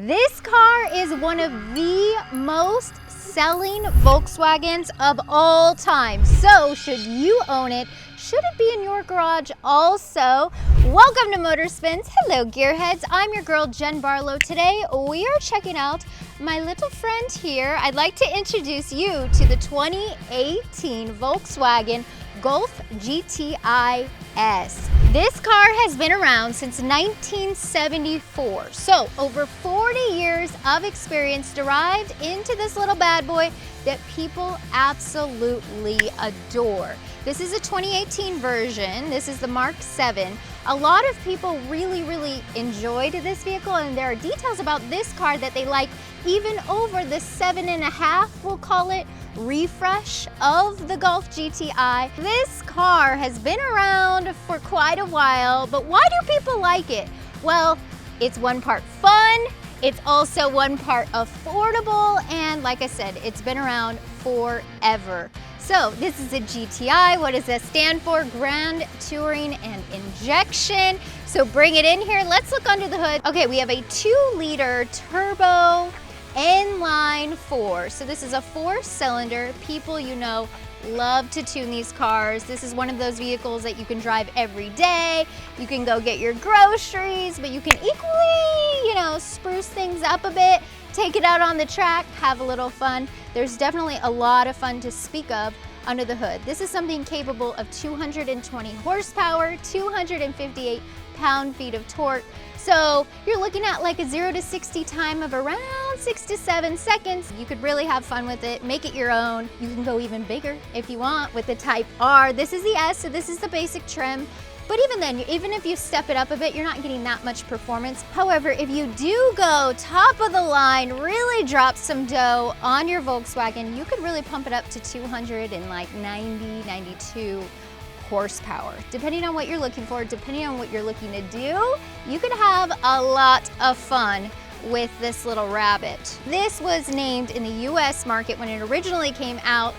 This car is one of the most selling Volkswagens of all time. So should you own it? Should it be in your garage also? Welcome to Motorspins. Hello gearheads, I'm your girl Jen Barlow. Today we are checking out my little friend here. I'd like to introduce you to the 2018 Volkswagen Golf GTI S. This car has been around since 1974, so over 40 years of experience derived into this little bad boy that people absolutely adore. This is a 2018 version. This is the Mark 7. A lot of people really enjoyed this vehicle, and there are details about this car that they like even over the 7.5, we'll call it, refresh of the Golf GTI. This car has been around for quite a while, but why do people like it? Well, it's one part fun, it's also one part affordable, and like I said, it's been around forever. So this is a GTI. What does that stand for? Grand Touring and Injection. So bring it in here. Let's look under the hood. Okay, we have a 2-liter turbo inline 4. So this is a 4-cylinder. People, you know, love to tune these cars. This is one of those vehicles that you can drive every day. You can go get your groceries, but you can equally, you know, spruce things up a bit, take it out on the track, have a little fun. There's definitely a lot of fun to speak of under the hood. This is something capable of 220 horsepower, 258 pound-feet of torque. So you're looking at like a 0 to 60 time of around 6 to 7 seconds. You could really have fun with it, make it your own. You can go even bigger if you want with the Type R. This is the S, so this is the basic trim. But even then, even if you step it up a bit, you're not getting that much performance. However, if you do go top of the line, really drop some dough on your Volkswagen, you could really pump it up to 290, 92 horsepower. Depending on what you're looking for, depending on what you're looking to do, you could have a lot of fun with this little rabbit. This was named in the US market when it originally came out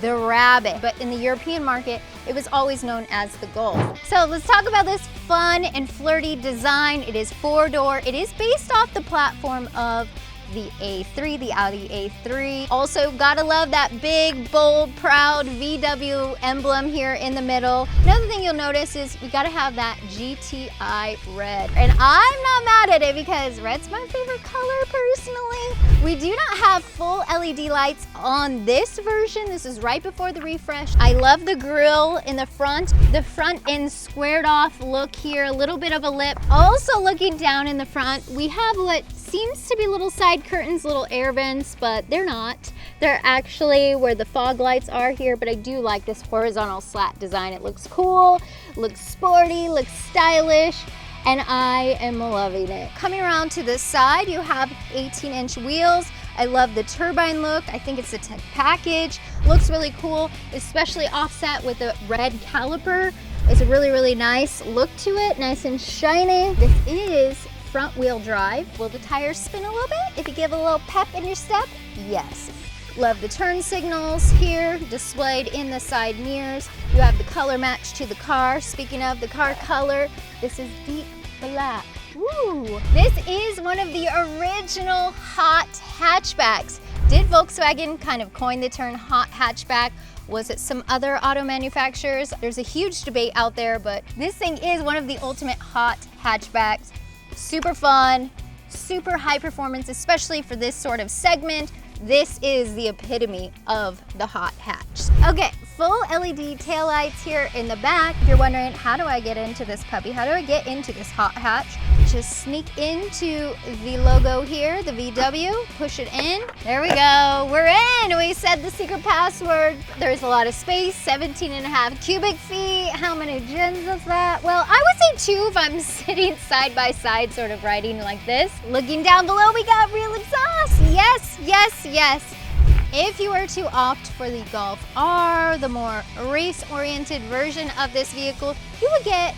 the Rabbit, but in the European market, it was always known as the Golf. So let's talk about this fun and flirty design. It is 4-door. It is based off the platform of the A3, the Audi A3. Also, gotta love that big, bold, proud VW emblem here in the middle. Another thing you'll notice is we gotta have that GTI red. And I'm not mad at it because red's my favorite color personally. We do not have full LED lights on this version. This is right before the refresh. I love the grille in the front end squared off look here, a little bit of a lip. Also looking down in the front, we have what seems to be little side curtains, little air vents, but they're not. They're actually where the fog lights are here, but I do like this horizontal slat design. It looks cool, looks sporty, looks stylish, and I am loving it. Coming around to this side, you have 18-inch wheels. I love the turbine look. I think it's a tech package. Looks really cool, especially offset with the red caliper. It's a really nice look to it, nice and shiny. This is front wheel drive. Will the tires spin a little bit if you give a little pep in your step? Yes. Love the turn signals here displayed in the side mirrors. You have the color match to the car. Speaking of the car color, this is deep black. Woo! This is one of the original hot hatchbacks. Did Volkswagen kind of coin the term hot hatchback? Was it some other auto manufacturers? There's a huge debate out there, but this thing is one of the ultimate hot hatchbacks. Super fun, super high performance, especially for this sort of segment. This is the epitome of the hot hatch. Okay, full LED taillights here in the back. If you're wondering, how do I get into this puppy? How do I get into this hot hatch? Just sneak into the logo here, the VW, push it in. There we go, we're in. We said the secret password. There's a lot of space, 17.5 cubic feet. How many gens is that? Well, I would say 2 if I'm sitting side by side, sort of riding like this. Looking down below, we got real exhaust. Yes. If you were to opt for the Golf R, the more race-oriented version of this vehicle, you would get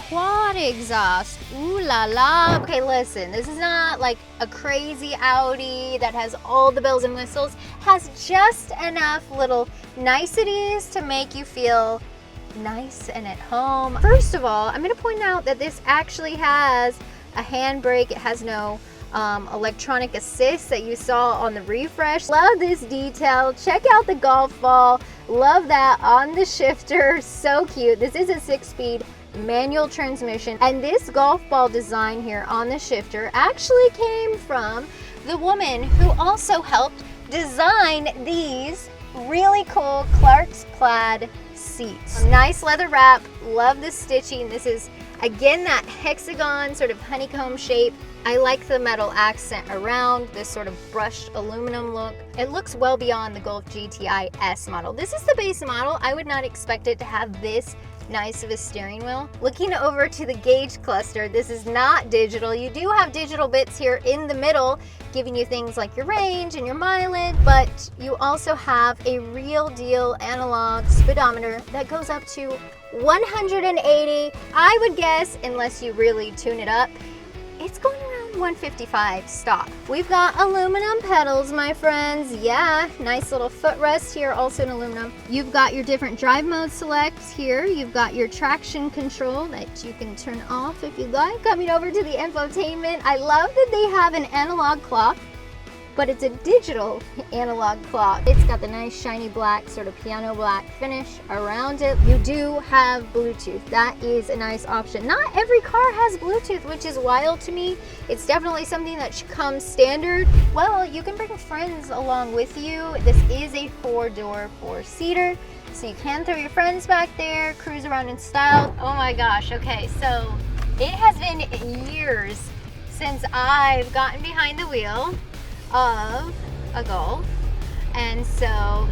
quad exhaust. Ooh la la. Okay, listen, this is not like a crazy Audi that has all the bells and whistles. Has just enough little niceties to make you feel nice and at home. First of all, I'm going to point out that this actually has a handbrake. It has no electronic assist that you saw on the refresh. Love this detail. Check out the golf ball. Love that on the shifter. So cute. This is a 6-speed manual transmission, and this golf ball design here on the shifter actually came from the woman who also helped design these really cool Clark's plaid seats. Nice leather wrap. Love the stitching. This is again that hexagon sort of honeycomb shape. I like the metal accent around this sort of brushed aluminum look. It looks well beyond the Golf GTI S model. This is the base model. I would not expect it to have this nice of a steering wheel. Looking over to the gauge cluster, this is not digital. You do have digital bits here in the middle, giving you things like your range and your mileage, but you also have a real deal analog speedometer that goes up to 180. I would guess, unless you really tune it up, it's going around 155 stock. We've got aluminum pedals, my friends. Yeah, nice little footrest here, also in aluminum. You've got your different drive mode selects here. You've got your traction control that you can turn off if you'd like. Coming over to the infotainment, I love that they have an analog clock, but it's a digital analog clock. It's got the nice shiny black, sort of piano black finish around it. You do have Bluetooth. That is a nice option. Not every car has Bluetooth, which is wild to me. It's definitely something that should come standard. Well, you can bring friends along with you. This is a 4-door, 4-seater, so you can throw your friends back there, cruise around in style. Oh my gosh, okay, so it has been years since I've gotten behind the wheel of a Golf, and so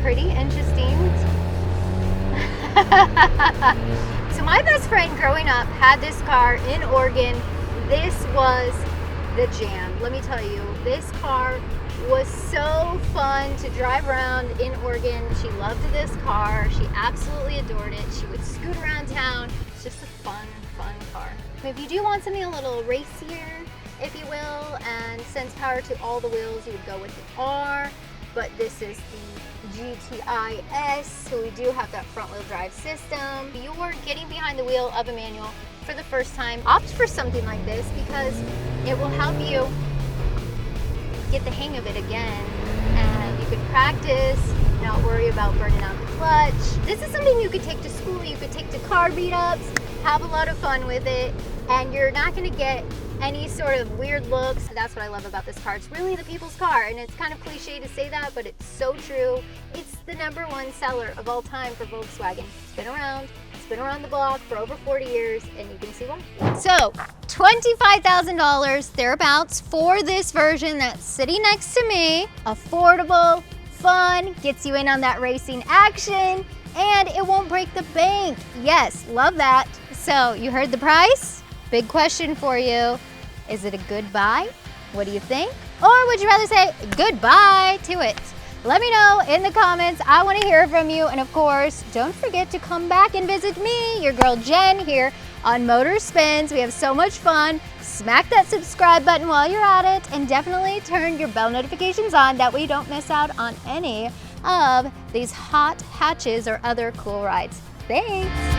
pretty interesting. So my best friend growing up had this car in Oregon. This was the jam. Let me tell you, this car was so fun to drive around in Oregon. She loved this car. She absolutely adored it. She would scoot around town. It's just a fun car. If you do want something a little racier, if you will, and sends power to all the wheels, you would go with the R, but this is the GTI S, so we do have that front wheel drive system. If you're getting behind the wheel of a manual for the first time, opt for something like this because it will help you get the hang of it again, and you can practice, not worry about burning out the clutch. This is something you could take to school, you could take to car beat-ups, have a lot of fun with it, and you're not going to get any sort of weird looks. That's what I love about this car. It's really the people's car, and it's kind of cliche to say that, but it's so true. It's the #1 seller of all time for Volkswagen. It's been around the block for over 40 years, and you can see why. So $25,000 thereabouts for this version that's sitting next to me. Affordable, fun, gets you in on that racing action, and it won't break the bank. Yes, love that. So you heard the price? Big question for you. Is it a good buy? What do you think? Or would you rather say goodbye to it? Let me know in the comments. I want to hear from you. And of course, don't forget to come back and visit me, your girl Jen, here on Motor Spins. We have so much fun. Smack that subscribe button while you're at it, and definitely turn your bell notifications on. That way you don't miss out on any of these hot hatches or other cool rides. Thanks.